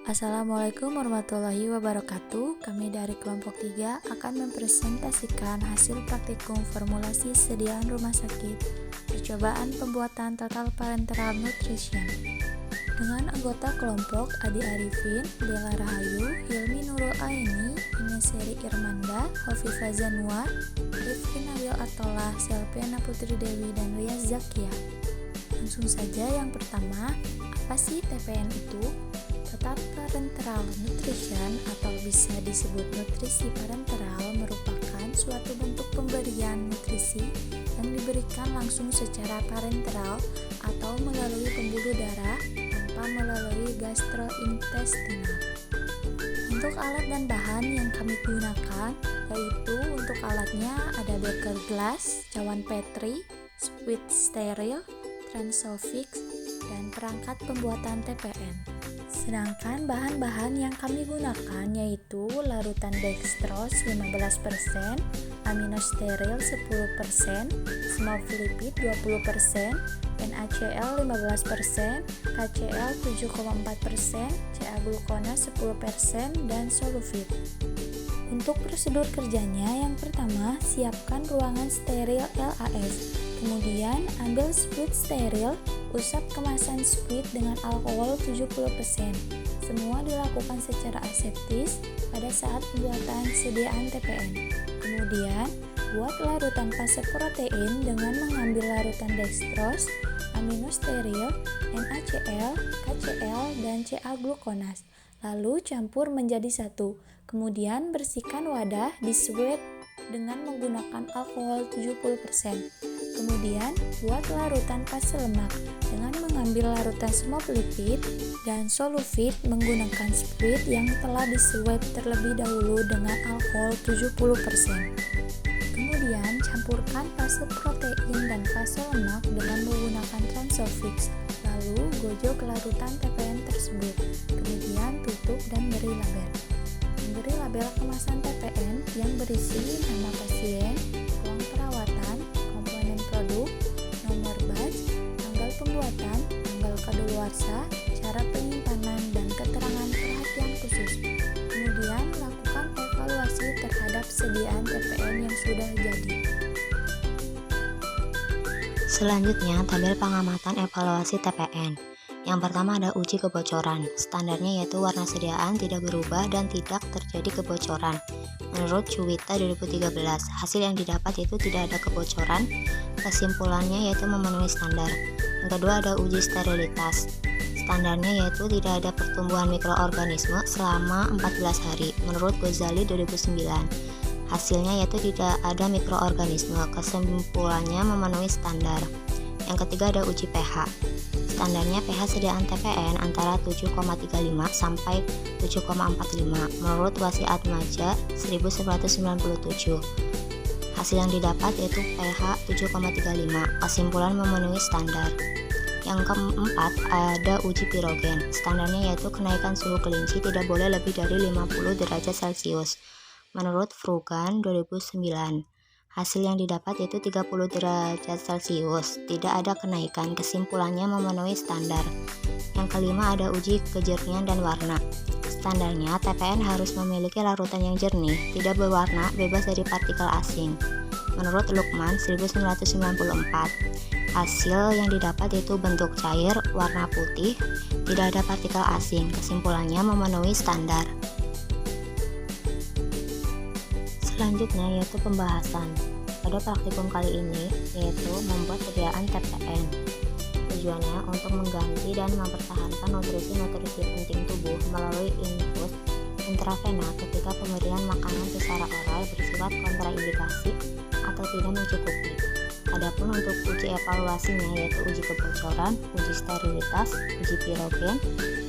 Assalamualaikum warahmatullahi wabarakatuh. Kami dari kelompok 3 akan mempresentasikan hasil praktikum formulasi sediaan rumah sakit percobaan pembuatan total parenteral nutrition dengan anggota kelompok Adi Arifin, Bella Rahayu, Hilmi Nurul Aini, Ineseri Irmanda, Hovifa Zanwar, Rifki Nabil Atolah, Selviana Putri Dewi, dan Riaz Zakia. Langsung saja yang pertama, apa sih TPN itu? Total parenteral nutrition atau bisa disebut nutrisi parenteral merupakan suatu bentuk pemberian nutrisi yang diberikan langsung secara parenteral atau melalui pembuluh darah tanpa melalui gastrointestinal. Untuk alat dan bahan yang kami gunakan yaitu untuk alatnya ada beker glass, cawan Petri, squid steril, Transofix, dan perangkat pembuatan TPN. Sedangkan bahan-bahan yang kami gunakan yaitu larutan dextrose 15%, aminosteril 10%, smooth lipid 20%, NaCl 15%, KCl 7,4%, Ca-glukona 10%, dan solufit. Untuk prosedur kerjanya, yang pertama, siapkan ruangan steril LAS. Kemudian, ambil squid steril, usap kemasan squid dengan alkohol 70%. Semua dilakukan secara aseptis pada saat pembuatan sediaan TPN. Kemudian, buat larutan fase protein dengan mengambil larutan dextrose, aminosteril, NaCl, KCl, dan Ca-glukonas. Lalu campur menjadi satu. Kemudian bersihkan wadah, disuet dengan menggunakan alkohol 70%. Kemudian buat larutan fase lemak dengan mengambil larutan smooth lipid dan solufit menggunakan squid yang telah disuet terlebih dahulu dengan alkohol 70%. Kemudian campurkan fase protein dan fase lemak dengan menggunakan Transofix. Lalu gojok larutan TPN tersebut. Kemudian tutup dan beri label. Memberi label kemasan TPN yang berisi nama pasien, ruang perawatan, komponen produk, nomor batch, tanggal pembuatan, tanggal kadaluarsa, cara penyimpanan, dan keterangan perhatian khusus. Kemudian lakukan evaluasi terhadap sediaan TPN yang sudah jadi. Selanjutnya, tabel pengamatan evaluasi TPN. Yang pertama ada uji kebocoran. Standarnya yaitu warna sediaan tidak berubah dan tidak terjadi kebocoran. Menurut Cuwita 2013, hasil yang didapat yaitu tidak ada kebocoran. Kesimpulannya yaitu memenuhi standar. Yang kedua ada uji sterilitas. Standarnya yaitu tidak ada pertumbuhan mikroorganisme selama 14 hari. Menurut Ghazali 2009, hasilnya yaitu tidak ada mikroorganisme. Kesimpulannya memenuhi standar. Yang ketiga ada uji pH. Standarnya pH sediaan TPN antara 7,35 sampai 7,45 menurut Wasiat Maja 1997. Hasil yang didapat yaitu pH 7,35. Kesimpulan memenuhi standar. Yang keempat ada uji pirogen. Standarnya yaitu kenaikan suhu kelinci tidak boleh lebih dari 50 derajat Celcius menurut Frugan 2009. Hasil yang didapat yaitu 30 derajat Celcius, tidak ada kenaikan. Kesimpulannya memenuhi standar. Yang kelima ada uji kejernihan dan warna. Standarnya TPN harus memiliki larutan yang jernih, tidak berwarna, bebas dari partikel asing. Menurut Lukman 1994, hasil yang didapat yaitu bentuk cair, warna putih, tidak ada partikel asing. Kesimpulannya memenuhi standar. Selanjutnya yaitu pembahasan. Pada praktikum kali ini yaitu membuat sediaan TPN. Tujuannya untuk mengganti dan mempertahankan nutrisi-nutrisi penting tubuh melalui infus intravena ketika pemberian makanan secara oral bersifat kontraindikasi atau tidak mencukupi. Adapun untuk uji evaluasinya yaitu uji kebocoran, uji sterilitas, uji pirogen,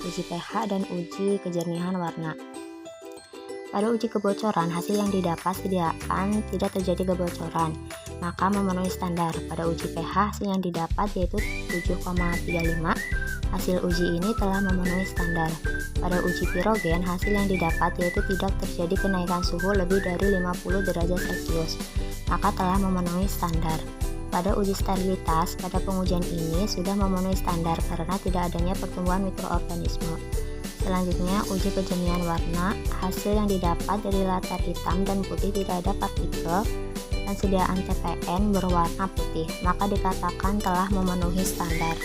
uji pH, dan uji kejernihan warna. Pada uji kebocoran, hasil yang didapat sediaan tidak terjadi kebocoran, maka memenuhi standar. Pada uji pH, hasil yang didapat yaitu 7,35. Hasil uji ini telah memenuhi standar. Pada uji pirogen, hasil yang didapat yaitu tidak terjadi kenaikan suhu lebih dari 50 derajat Celcius, maka telah memenuhi standar. Pada uji sterilitas, pada pengujian ini sudah memenuhi standar karena tidak adanya pertumbuhan mikroorganisme. Selanjutnya, uji kejernihan warna. Hasil yang didapat dari latar hitam dan putih tidak ada partikel dan sediaan TPN berwarna putih, maka dikatakan telah memenuhi standar.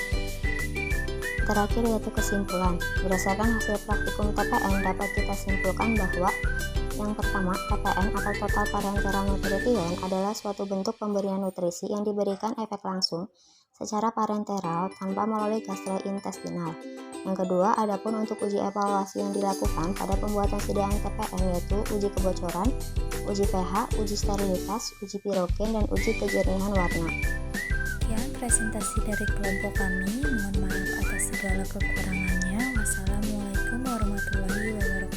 Terakhir yaitu kesimpulan. Berdasarkan hasil praktikum TPN dapat kita simpulkan bahwa yang pertama, TPN atau total parenteral nutrient adalah suatu bentuk pemberian nutrisi yang diberikan efek langsung secara parenteral tanpa melalui gastrointestinal. Yang kedua, adapun untuk uji evaluasi yang dilakukan pada pembuatan sediaan TPN yaitu uji kebocoran, uji pH, uji sterilitas, uji pirogen, dan uji kejernihan warna. Sekian presentasi dari kelompok kami. Mohon maaf atas segala kekurangannya. Wassalamualaikum warahmatullahi wabarakatuh.